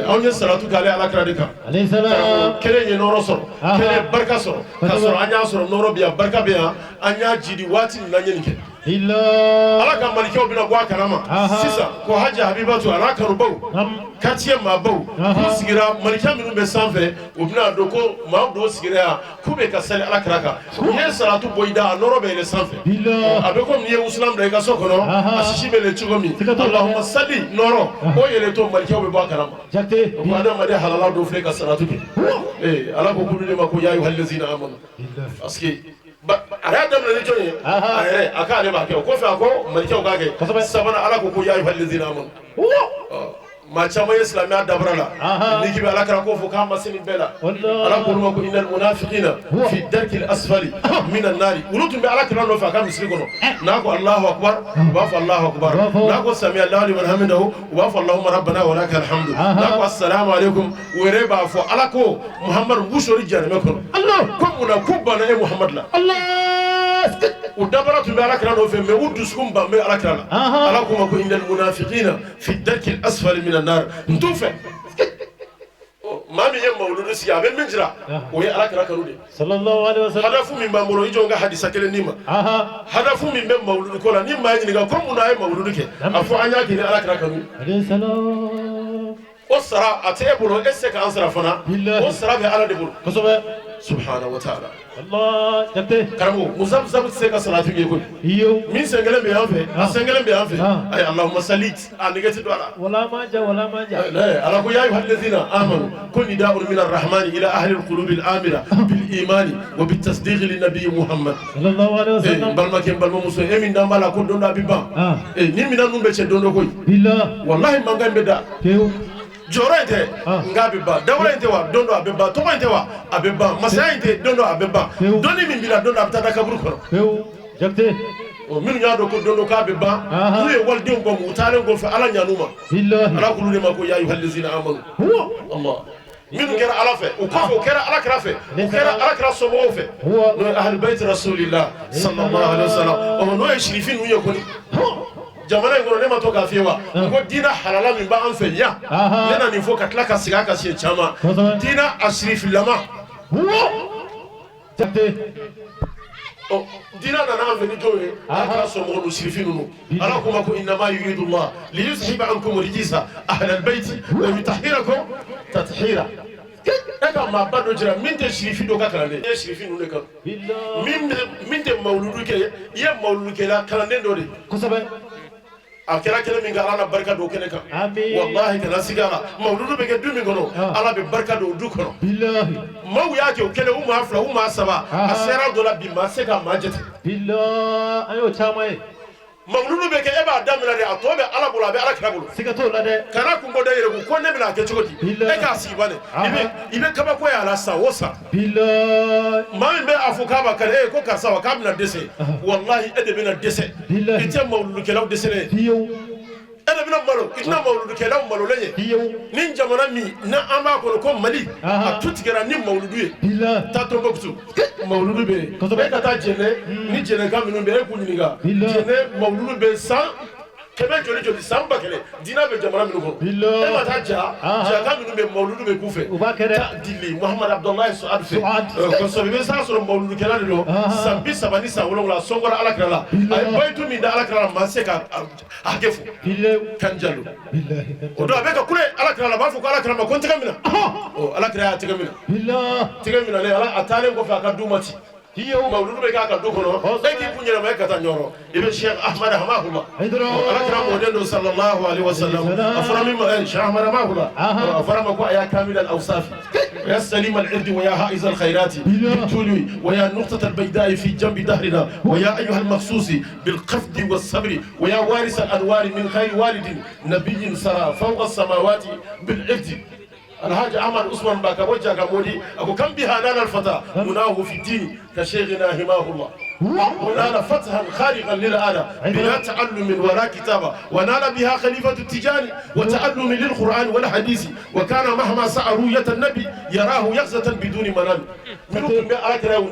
أو يسراتك على كرادك عليه السلام كلي نورو سر كلي بركة سر كسر أنيا سر نورو بيا بركة بيا أنيا جدي واتي نانينك ala ka malikaw bina bɔ a kalama sisan ko haji habibatu ala kanubaw quartier maabaw k'u sigira malika minnu bɛ sanfɛ u bina dɔn ko maaw dɔw sigira yan k'u bɛ ka seli ala kira kan u ye salatu bɔ i da a nɔrɔ bɛ yɛlɛ sanfɛ a bɛ komi n'i ye wusulan bila i ka so kɔnɔ a sisi bɛ yɛlɛ cogo min allahumma salli nɔrɔ o yɛlɛ to malikaw bɛ bɔ a kalama ko adamaden halala dɔw filɛ ka salatu kɛ ala ko kulu de ma ko ya ayyuhallazina amanu parce que a y'a daminɛ ni jɔn ye a yɛrɛ a k'ale b'a kɛ o kɔfɛ a ko malikɛw k'a kɛ sabanan ala ko ya ayyuhallazina amanu maa caman ye silamɛya dabara la n'i k'i bɛ ala kɛra ko fɔ k'a ma se nin bɛɛ la ala ko olu ma ko innal munafiqina fi darkil asfali minan nari olu tun bɛ ala kɛra nɔfɛ a ka misiri kɔnɔ n'a ko allahu akbar u b'a fɔ allahu akbar n'a ko sami allahu liman hamidahu u b'a fɔ allahumma rabbana wa lakal hamdu n'a ko assalamu alaikum u yɛrɛ b'a fɔ ala ko muhamadu busori janɛmɛ kɔnɔ ko munna ko banna e muhamadu la u dabara tun bɛ ala kɛra nɔfɛ mɛ u dusukun ban bɛ ala kɛra la ala ko ma ko innal munafiqina fi darkil asfali minan nar n t'o fɛ maa min ye mawuludu sigi a bɛ min jira o ye alakira kanu de sallallahu alaihi wasallam hadafu min b'an bolo i jɔ n ka hadisa kelen d'i ma hadafu min bɛ mawuludu ko la ni maa ɲininka ko mun na a ye mawuludu kɛ a fɔ an y'a kɛ ni alakira kanu alayhi salam o sara a tɛ e bolo e tɛ se k'an sara fana o sara bɛ ala de bolo kosɛbɛ subhanahu wa ta'ala Allah jate karamɔgɔ musamusamu tɛ se ka salati kɛ koyi iyo min sen kelen bɛ yan fɛ a sen kelen bɛ yan fɛ ayi allahumma salli a nege tɛ don a la wala manja ala ko ya ayyuha alladhina amanu kun nida'un min arrahmani ila ahli alqulubi al-amira bil imani wa bit tasdiq li nabiy muhammad sallallahu alaihi wasallam balma ken balma muso e min dan bala ko don da bi ban ni min nan be che don do koy billah wallahi mangan be da tew joro inte nga be ba dawra inte wa don do abe ba to inte wa abe ba masaya inte don do abe ba doni min bila don do abta da kaburu ko tew jate o min nya do ko don do ka be ba mu e walde ngo mu tale ngo fa ala nyanuma billah ala kulu de ma ko ya ayyuhal ladzina amanu allah min kɛra ala fɛ o kɔfɛ o kɛra ala kira fɛ o kɛra ala kira somɔgɔw fɛ n'o ye ahlu bayt rasulillah sallallahu alaihi wasallam n'o ye shirifi ninnu ye kɔni jamana in kɔnɔ ne ma to k'a f'i ye wa ko diinɛ halala min b'an fɛ yan ne na nin fɔ ka tila ka segin a kan siɲɛ caman diinɛ a shirifilama diinɛ nana an fɛ ni jɔn ye ala kira somɔgɔ ninnu shirifi ninnu ala ko ma ko innama yuridullah liyuzhiba ankum rijsa ahlal bayti wa yutahhirakum tathira e ka maa ba dɔ jira min tɛ shirifi dɔ ka kalanden i ye shirifi ninnu de kan min tɛ mawuludu kɛ i ye mawuludukɛla kalanden dɔ de kosɛbɛ a kɛra kɛlɛ min kɛ ala na barika don kɛnɛ kan wallahi kana sigi a la mawuludu bɛ kɛ du min kɔnɔ ala bɛ barika don du kɔnɔ billahi maaw y'a kɛ o kɛlɛ u maa fila u maa saba a sera dɔ la bi maa se ka maa jate billah an y'o caman ye mawuludu bɛ kɛ e b'a daminɛ de a tɔ bɛ ala bolo a bɛ ala kira bolo siga t'o la dɛ kana kun bɔ da yɛrɛ ko ne bɛna a kɛ cogo di e k'a sigi bane i bɛ kabako ye a la san o san billah maa min bɛ a fɔ k'a b'a kale e ko karisa wa k'a bɛna dɛsɛ wallahi e de bɛna dɛsɛ i tɛ mawuludukɛlaw dɛsɛlen fiyewu e de bɛna malo i tɛna mawuludukɛlaw malolen ye fiyewu ni jamana min na an b'a kɔnɔ ko mali a tu tigɛra ni mawuludu ye billah taa Tombouctou mawuludu bɛ yen e ka taa jɛnɛ ni jɛnɛkan minnu bɛ yen e k'u ɲininka jɛnɛ mawuludu bɛ san kɛmɛ joli joli san ba kɛmɛ diinɛ bɛ jamana minnu kɔnɔ e ma taa jakan minnu bɛ mawuludu bɛ k'u fɛ u b'a kɛ dɛ taa dili muhamadu abudulayi suad fɛ kosɔbɛ i bɛ se ka sɔrɔ mawuludukɛla de don san 30 ni san 7 sɔnkɔrɔ alakira la a ye bayitu min da alakira la maa se ka hakɛ fɔ kan jalo o don a bɛ ka kule alakira la a b'a fɔ ko alakira ma ko n tɛgɛ minɛ alakira y'a tɛgɛ minɛ tɛgɛ minɛlen a taalen kɔfɛ a ka du ma ci mawuludu bɛ k'a ka du kɔnɔ e k'i kun yɛlɛma e ka taa ɲɔrɔ i bɛ Cheikh Ahmad Hamahullah alakira mɔden don sallallahu alaihi wasallam a fɔra min ma Cheikh Ahmad Hamahullah a fɔra ma ko a y'a kamil al-awsafi ويا سليم العرض ويا هائز الخيرات بالتلوي ويا النقطة البيداء في جنب دهرنا ويا أيها المخصوص بالقفد والصبر ويا وارث الأنوار من خير والد نبي سرى فوق السماوات بالعرض الحاج أحمد عثمان باكا وجهك مودي أبو كم بها نال الفتى مناه في الدين كشيخنا هماه الله ونال فتحا خارقا للآلة بلا تعلم ولا كتابة ونال بها خليفة التجاري وتعلم للقرآن والحديث وكان مهما سعى رؤية النبي يراه يغزة بدون منام منكم بأراك له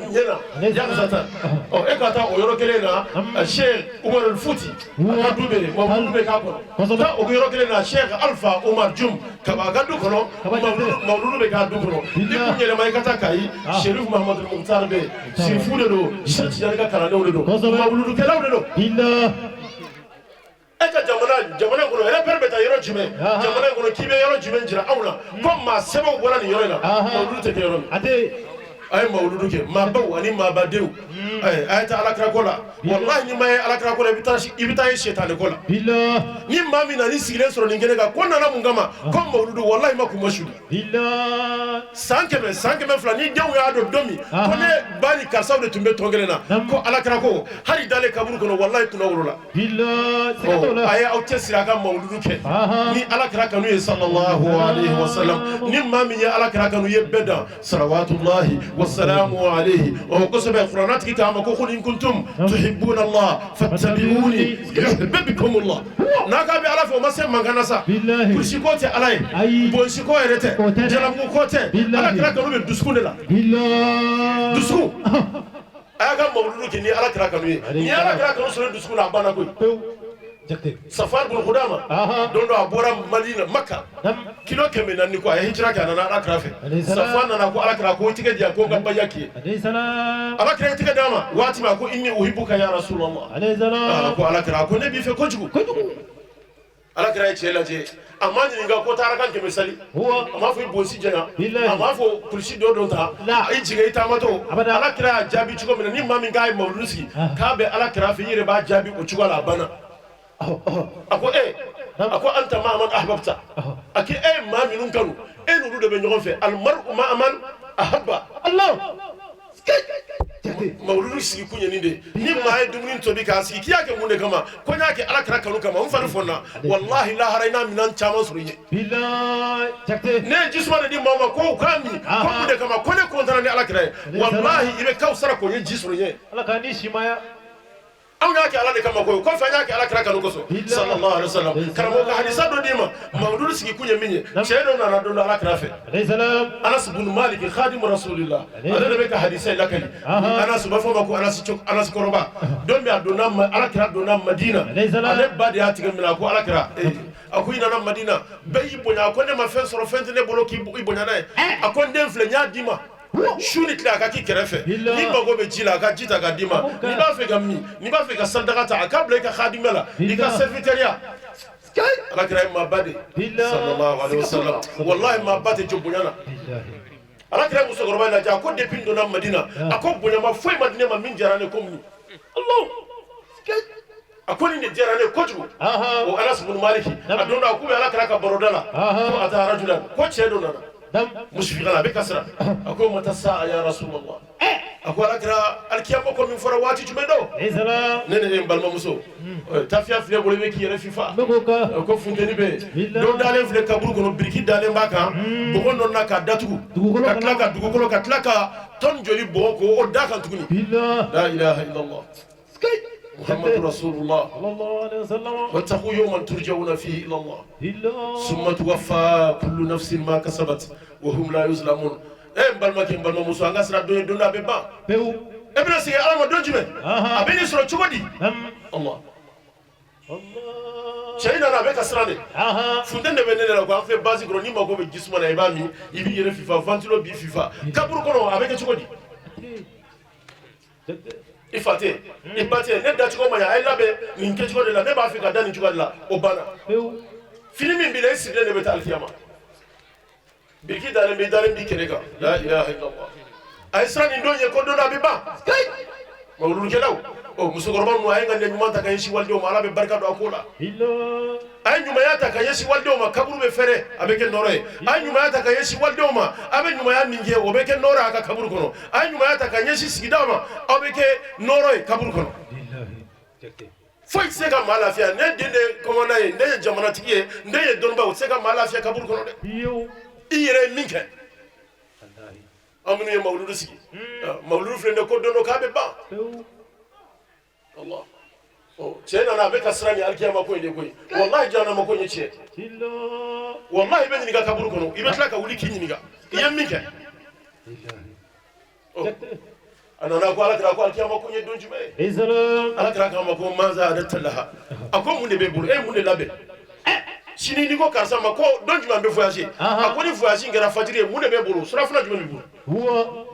يغزة أو إكاتا أو يروك لنا الشيخ عمر الفوتي أكادوبي مولود بكابر أو يروك لنا الشيخ ألفا عمر جم كما قدو كنو مولود بكابر لكم يلما إكاتا كاي شريف محمد المختار بي شريفو لدو شريف جانكا كرانو لدو مولود كلاو لدو eka jamana kono era perbeta yoro jumɛn jamana kono k'i bɛ yɔrɔ jumɛn jira anw na ko maa sɛbɛnw bɔra nin yɔrɔ in na mawuludu tɛ kɛ yɔrɔ min a ye mawuludu kɛ maabaw ani maabadenw a ye taa alakira ko la walahi ni ma ye alakira ko la i bɛ taa ye sɛtani ko la ni maa min na ni sigilen sɔrɔ nin kɛnɛ kan ko nana mun kama ko mawuludu walahi ma kun ma suli san kɛmɛ fila ni denw y'a dɔn don min ko ne ba ni karisaw de tun bɛ tɔn kelen na ko alakira ko hali dalen kaburu kɔnɔ walahi tun wolo la a ye aw cɛsiri a ka mawuludu kɛ ni alakira kanu ye sallallahu alaihi wasallam ni maa min ye alakira kanu ye bɛɛ dan salawatullahi wasalamu alaihi o kosɛbɛ kuranɛ tigi k'a ma ko qul in kuntum tuhibbuna Allah fattabi'uni yuhbibkumullah n'a k'a bɛ ala fɛ o ma se mankan na sa kurusi ko tɛ ala ye bonsi ko yɛrɛ tɛ jalamugu ko tɛ alakira kanu bɛ dusukun de la dusukun a y'a ka mawuludu kɛ ni alakira kanu ye ni alakira kanu sɔrɔ dusukun na a banna koyi jakte Safar bin Khudama don do abora Madina Makka kilo keme nan ni ko ay hijra kana na akra fe Safar na ko akra ko tige dia ko gamba yake alayhi salam akra tige dama wati ma ko inni uhibbuka ya rasulullah alayhi salam ko akra ko ne bi fe ko jugu alakira ye cɛ lajɛ a ma ɲininka ko taara kan kɛmɛ sali a ma fɔ i bosi janya a ma fɔ kulisi dɔ dɔ ta i jigin i taamatɔ alakira y'a jaabi cogo min na ni maa min k'a ye mawuludu sigi k'a bɛ alakira fɛ i yɛrɛ b'a jaabi o cogo la a banna a ko a ko anta ma man ahbabta a ko maa minnu kanu n'olu de bɛ ɲɔgɔn fɛ almaru ma man ahabba Allah mawuludu sigi kun ye nin de ni maa ye dumuni tobi k'a sigi k'i y'a kɛ mun de kama ko n y'a kɛ alakira kanu kama n fari fɔnna wallahi lahara i n'a minɛn caman sɔrɔ i ye billahi jakte ne ye jisuma de di maa ma ko k'a min ko mun de kama ko ne kɔntana ni alakira ye wallahi i bɛ kawusara k'o ye ji sɔrɔ i ye ala k'a ni simaya anw y'a kɛ ala de kama koyi kɔfɛ an y'a kɛ alakira kanu kosɔn sallallahu alaihi wasallam karamɔgɔ ka hadisa dɔ d'i ma mawuludu sigi kun ye min ye cɛ dɔ nana don dɔ alakira fɛ alayhi salam Anas bin Malik khadimu rasulillah ale de bɛ ka hadisa in lakali Anas b'a fɔ ma ko Anas kɔrɔba don min a donna alakira donna Madina ale ba de y'a tigɛ minɛ a ko alakira a ko i nana Madina bɛɛ y'i bonya a ko ne ma fɛn sɔrɔ fɛn tɛ ne bolo k'i bonya n'a ye a ko n den filɛ n y'a d'i ma su ni tile a ka k'i kɛrɛfɛ ni mago bɛ ji la a ka ji ta k'a d'i ma n'i b'a fɛ ka min n'i b'a fɛ ka sadaga ta a k'a bila i ka khadimɛ la i ka servitɛriya alakira ye maa ba de sallallahu alaihi wasallam wallahi maa ba tɛ jɔ bonya na alakira ye musokɔrɔba in lajɛ a ko depuis n donna Madina a ko bonya ma foyi ma di ne ma min diyara ne ko min Allah a ko nin de diyara ne kojugu o Anas bin Malik a don dɔ a k'u bɛ alakira ka baroda la ko ata rajulan ko cɛ dɔ nana musfiqan a bɛ kasira a ko mata sa'a ya rasulullah a ko alakira alikiyama ko min fɔra waati jumɛn don ne ne ye n balimamuso tafiya filɛ bolo i bɛ k'i yɛrɛ fifa ko funteni bɛ yen dɔ dalen filɛ kaburu kɔnɔ biriki dalen b'a kan bɔgɔ nɔ na k'a datugu ka tila ka dugukolo ka tila ka tɔn joli bɔgɔ ko o da kan tuguni la ilaha illallah محمد رسول الله صلى الله عليه وسلم واتقوا يوما ترجعون فيه الى الله ثم توفى كل نفس ما كسبت وهم لا يظلمون balmaki balma muso anga sira do do na be ba pew ebna sigi alama do jume abeni soro chugodi Allah China na be kasra de funde de benene la ko an fe basi gro ni mako be gisuma na ibami ibi yere fifa ventilo bi fifa kaburu kono abeke chugodi ifate ibate ne da chugo maya ai labe ni nke chugo de la ne ba Afrika da ni chugo de la obana fini min bi le sire ne be tal kiyama biki dalen bi keneka la ilaha illallah ay sani ndo ye ko do na bi ba mawlul kelaw o muso gorban no ay ngande nyuma ta kay si walde o mala be barka do akola ay nyuma ya ta kay si walde o ma kaburu be fere abeke noroy ay nyuma ya ta kay si walde o ma abe nyuma ya ninge o beke nora aka kaburu kono ay nyuma ya ta kay si sigida ma abeke noroy kaburu kono foy se ka mala fiya ne dinde komanda ye ne jamana tigiye ne ye donba o se ka mala fiya kaburu kono de i yɛrɛ ye min kɛ an minnu ye mawuludu sigi mawuludu filɛ nin ko don dɔ k'a bɛ ban Allah cɛ nana a bɛ ka siran ni alikiyama ko in de koyi wallahi jahanama ko in ye tiɲɛ wallahi i bɛ ɲininka kaburu kɔnɔ i bɛ tila ka wuli k'i ɲininka i ye min kɛ a nana ko alakira ko alikiyama ko in ye don jumɛn ye alakira k'a ma ko maza adatalaha a ko mun de b'e bolo e ye mun de labɛn sini ni ko karisa ma ko don jumɛn bɛ voyager a ko ni voyage kɛra fajiri ye mun de bɛ bolo surafana jumɛn bɛ bolo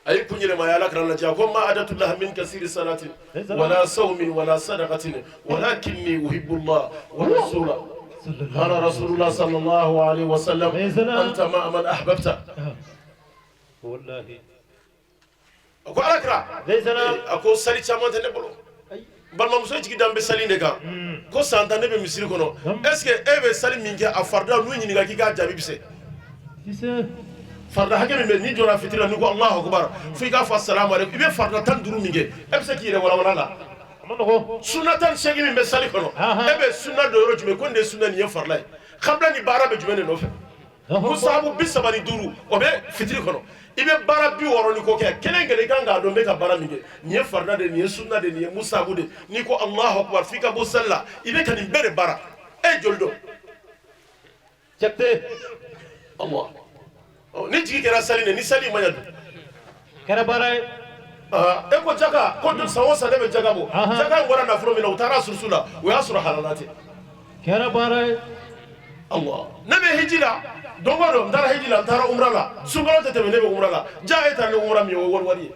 a ye kun yɛlɛma a ye alakira lajɛ a ko ma adatullah min kasiri salatin wala sawmin wala sadaqatin walakinni uhibullah wa rasulahu قال رسول الله صلى الله عليه وسلم أنت مع من أحببت والله أقول أكرا أقول سالي تامن تنبلو balimamuso jigi dan bɛ sali de kan ko san tan ne bɛ misiri kɔnɔ est ce que e bɛ sali min kɛ a farida n'u ɲininka k'i k'a jaabi bi se farida hakɛ min bɛ ni jɔra fitiri la n'i ko Allahu akbar fo i k'a fɔ assalamu alaikum i bɛ farida 15 min kɛ e bɛ se k'i yɛrɛ walawala la sunna 18 min bɛ sali kɔnɔ e bɛ sunna dɔ yɔrɔ jumɛn ko nin de ye sunna nin ye farila ye kabila ni baara bɛ jumɛn de nɔfɛ musahabu 35 o bɛ fitiri kɔnɔ i bɛ baara 60 ni ko kɛ kelen kelen i kan k'a dɔn n bɛ ka baara min kɛ nin ye farida de nin ye sunna de nin ye musahabu de n'i ko Allahu akbar f'i ka bɔ sali la i bɛ ka nin bɛɛ de baara e joli dɔn jakte Allah ni jigi kɛra sali ne ni sali ma ɲa dun kɛra baara ye e ko jaka ko dun sawo sa ne be jaka bo jaka wara na furo mina utara sursula o ya sura halalati kera bara Allah ne be hijira dongo do ndara hijira ndara umra la sungalo tete ne be umra la ja e tar ne umra mi o wari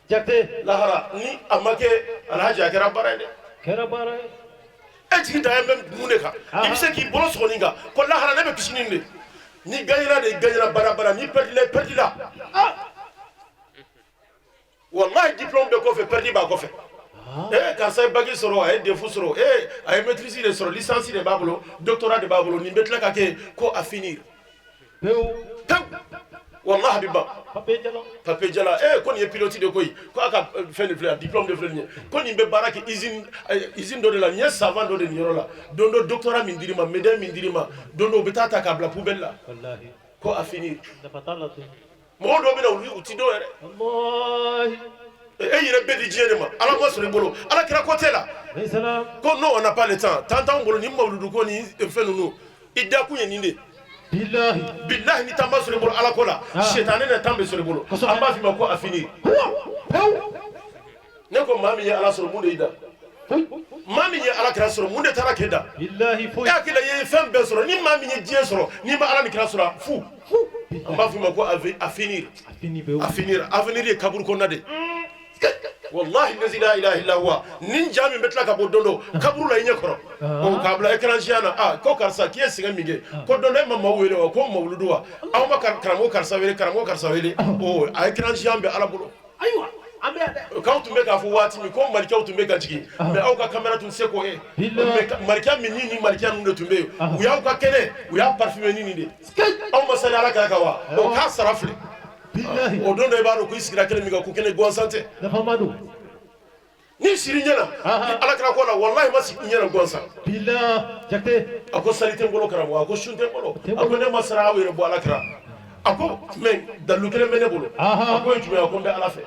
jakte lahara ni amake alhaji akera bara de kera bara e tigi da yembe mune ka ibise ki bolo soninga ko lahara ne be kishininde ni gagnera de gagnera bara ni perdi la wallahi diplôme be ko fe perdi ba ko fe quand ça bagi soro ay defu soro ay maîtrise de soro licence de babolo doctorat de babolo ni betla ka ke ko à finir wallahi biba pape jala ko ni pilote de koy ko aka fin de fleur diplôme de fleur ni ko ni be baraki usine do de la ni savant do de ni rola dondo doctorat min dirima médaille min dirima dondo betata ka bla poubelle la wallahi ko à finir mo do be na uti do ere wallahi yire be di jere ma ala mo sore bolo ala kira côté là ko non on n'a pas le temps tantan bolo ni mawludu ko ni fenunu idda ku yeninde billahi ni tamba sore bolo ala ko la shaytané ne tambe sore bolo amba fi ma ko a finir ne ko mami ya ala sore munde ida mami ya ala kira sore munde tara keda billahi fo ya kila ye fem be sore ni mami ye die sore ni ma ala ni kira sore fu amba fi ma ko a finir avenir ye kabur ko nade wallahi la ilaha illa huwa nin jami betla ka bodondo kaburu la nyekoro o kabla ekran jiana ko karsa kiye singa mige ko dondo ma mawele ko mawludu wa aw ma karamo karsa wele o ekran jiambe ala bolo aywa ambe ade ka utumbe ka fu wati mi ko malika utumbe ka jigi me aw ka kamera tun se ko malika mi ni malika ndu tumbe u ya ka kene u ya parfume ni de aw ma sala ala ka wa o ka sarafli billahi o don do e baro ko iskira kele mi ga ko kene go santé da famadu ni siri nyana ala kra ko la wallahi ma si nyana go san billahi jakte ako salite ngolo karamo ako shunte ngolo ako ne masara awere bo ala kra ako men dalu kele mene bolo ako jube ako be ala fe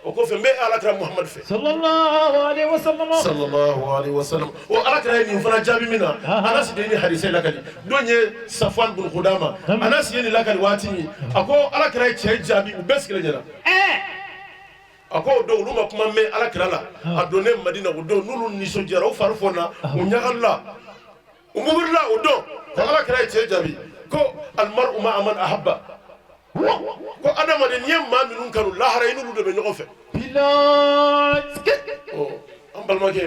o ko fe me ala kra muhammad fe sallallahu alaihi wasallam o ala kra ni fana jabi mina anas de ni hadise lakali donye safwan bin khudama anas yeni lakali watini ako ala kra che jabi u beskele jana ako do luma kuma me ala kra la adone madina o do nulu ni so jara o farfona o nyagalla o mugurla o do ko ala kra che jabi ko al mar'u ma man ahabba ko adama de nyem ma minun kanu lahara inu do be nyoko fe billahi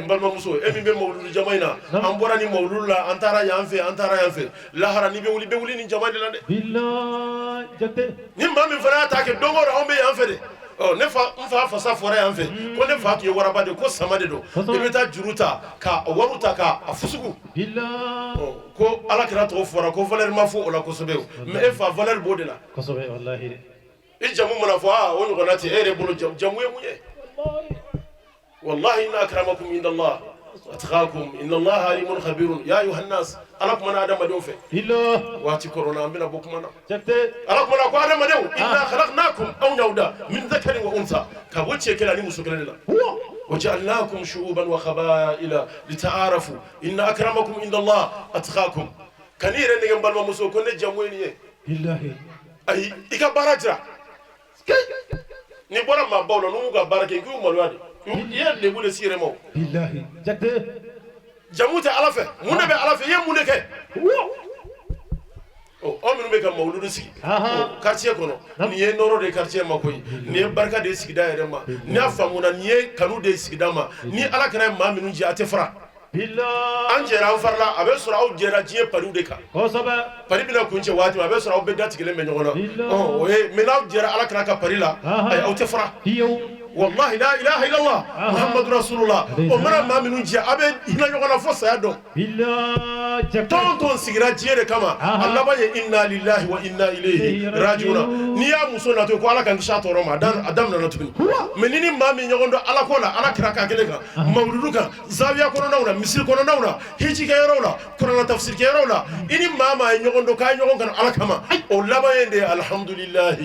mbalma muso e min be mawlulu jamaina am borani mawlulu la antara yanfe lahara ni be wuli ni jamaade la de billahi jatte ni ma min fara ta ke dongoro on be yanfe de ne fa fasa fora yanfe ko ne fa ki waraba de ko samade do e beta juruta ka waruta ka afusugu billahi ko ala kira to fora ko valeur ma fo ola ko sobe mais e fa valeur bode la ko sobe wallahi e jamu mana fo o ni gonati e re bolo jamu e munye والله إن أكرمكم عند الله أتقاكم إن الله عليم خبير يا أيها الناس ألكم أنا آدم دوفه إلا واتي كورونا أمنا بكم أنا ألكم أنا أكو آدم دو إنا خلقناكم أو نودا من ذكر وأنثى كبوتشي كلا نمسو كلا لا وجعلناكم شعوبا وقبائل لتعارفوا إن أكرمكم عند الله أتقاكم كنير نيجي بالما مسو كنا جمويني بالله أي إيكا باراجرا نبورا ما باولو نموكا باركي كيو مالوادي ye lebu de sire mo billahi jakte jamuta ala fe munne be ala fe ye munne ke o minu be ka mawludu sigi quartier kono ni ye noro de quartier makoy ni barka de sigi da yere ma ni afamuna ni ye kanu de sigi da ma ni ala kana ma minu ji ate fra billahi an jera farla abe sura aw jera jiye paru de ka ko saba pari bila kunche wati abe sura aw be datigele me nyona o me na jera ala kana ka pari la ay aw te fra والله لا إله إلا الله محمد رسول الله ومرا ما منو جاء أبد هنا يقولنا فصا يدو بالله تون سيرا جيرة كما الله بني إنا لله وإنا إليه راجعون نيا مسونا تو كوالا كان شاطر روما دان أدم نتبين منيني ما من يقولنا على كولا على كراكا كلكا مولودك زاوية كونا نونا مسير كونا نونا هيجي كيرولا كونا تفسير كيرولا إني ما يقولنا كاي يقولنا على كما الله بني الحمد لله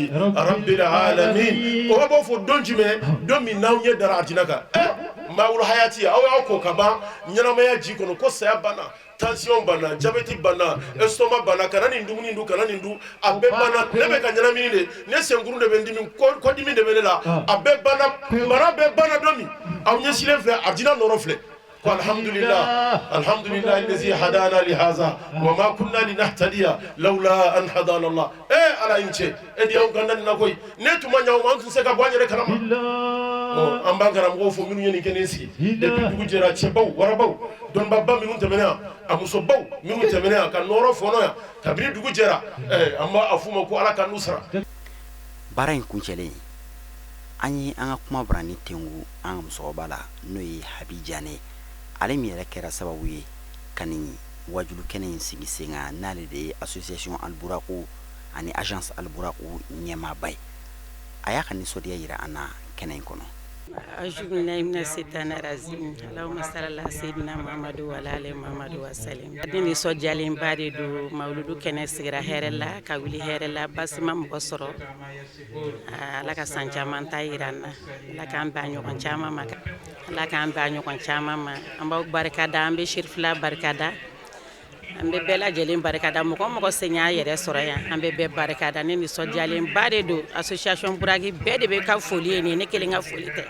رب العالمين وهو فودون جمع don min naw nye dara atinaka mawul hayati aw ko kaba nyana maya ji kono ko saya bana tension banna diabète banna estomac banna kana nin dumuni ndu kana nin du a bɛɛ banna ne bɛ ka ɲɛnamini de ne senkuru de bɛ n dimi kɔdimi de bɛ ne la a bɛɛ banna bana bɛɛ banna don min aw ɲɛsilen filɛ a jinɛ nɔrɔ filɛ ko alhamdulillah alhamdulillah allazi hadana li hadha wa ma kunna linahtadiya lawla an hadana Allah ala inche edi aw gandan na koy ne tuma nyaw man tun se ka bɔ an yɛrɛ kalama an b'an karamɔgɔw fo minnu ye nin kɛnɛ sigi depuis dugu jɛra cɛbaw warabaw dɔnnibaba minnu tɛmɛna yan a musobaw minnu tɛmɛna yan ka nɔrɔ fɔnɔ yan kabini dugu jɛra an b'a f'u ma ko ala ka n'u sara baara in kuncɛlen an ye an ka kuma bara ni tengu an ka musokɔrɔba la n'o ye Habi Jane ale min yɛrɛ kɛra sababu ye ka nin wajulu kɛnɛ in sigi sen kan n'ale de ye association Alburaku ani agence Alburaku ɲɛmaaba ye a y'a ka nisɔndiya yira an na kɛnɛ in kɔnɔ. أعوذ بالله من الشيطان الرجيم اللهم صل على سيدنا محمد وعلى آل محمد وسلم دين سوجالين بادي دو مولودو كنه سيغرا هيرلا كاولي هيرلا بس ما مبصرو لا كسان جامان تايرانا لا كان بانيو كون چاما ما لا كان بانيو كون چاما ما امبا بركادا امبي شرفلا بركادا ambe bela jelen barkada moko senya yere soraya ambe be barkada ne ni sojalen bare do association buragi be de be ka foli ne kelinga foli te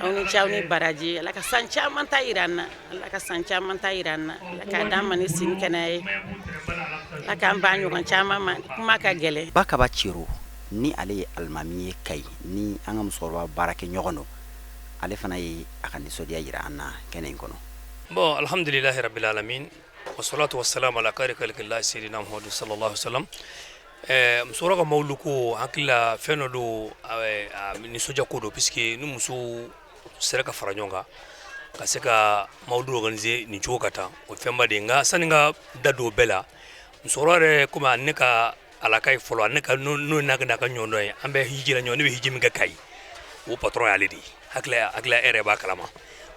awni chawni baraji la ka sancha man tayirana la ka sancha man tayirana la ka damani sin kenay la ka banyu kan chama man kuma ka gele baka ba ciro ni ale almami kai ni an ga musorba barake nyogono ale fana yi akani sodiya yira anna kenen kono bon alhamdulillah rabbil alamin والصلاة والسلام على خير خلق الله سيدنا محمد صلى الله عليه وسلم مسورة مولوكو هكلا فينودو نسوجا كودو بيسكي نمسو سرقة فرانيونغا كسكا مولو organiser ni chokata o femba denga saninga dado bela مسورة كما نكا على كاي فلو نكا نو نكا نيونو ambe hijira nyono be hijimi ga kai o patron alidi hakla ere ba kalama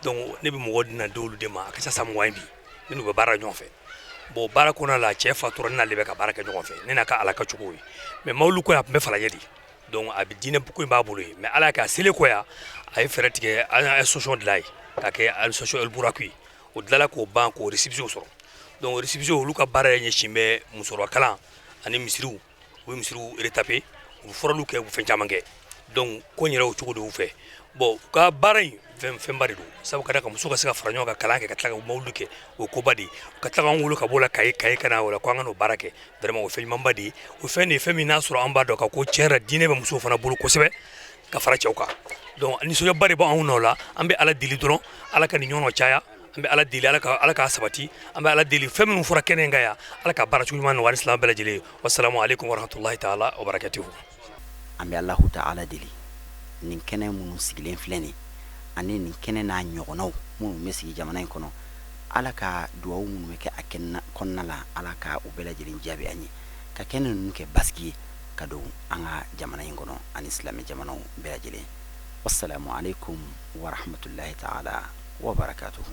donc ne be mo wodina dolu de ma ka sa mo wambi nous be bara ñofe bo bara ko na la chef fatura na lebe ka bara ka ñofe ne na ka ala ka chuko mais mawlu ko ya be fala yedi donc abi dine bu ko ba bulu mais ala ka sele ko ya ay feretike association de lay ka ke association el buraku o dala ko banko réception soro donc réception lu ka bara ñe chimbe musoro kala ani misru wi misru retapé bu foralu ke bu fen chamange donc ko ñira o chuko do fe bo ka bara fembari do sabu kada ka musuka sika faranyo ka kalanke ka tlaga mawluke o ko badi ka tlaga ngulu ka bola kai kana wala ko ngano barake vraiment o fe mambadi o fe ni femi nasro amba do ka ko cera dine be musu fana bulu ko sebe ka fara chawka donc ni so bari ba on la ambe ala dili dron ala ka ni nyono chaya ambe ala dili ala ka sabati ambe ala dili femi mu fura kene ngaya ala ka bara chulman wa islam bela jili wassalamu alaikum wa rahmatullahi ta'ala wa barakatuh ambe allah ta'ala dili nin kene munu sigilen fleni ani nin kene na nyogonaw munu mesigi jamana en kono ala ka duwaw munu ke akenna konnala ala ka ubela jilin jabi anyi ka kene nun ke baski ka do anga jamana en kono an islami jamana bela jilin wassalamu alaikum wa rahmatullahi ta'ala wa barakatuh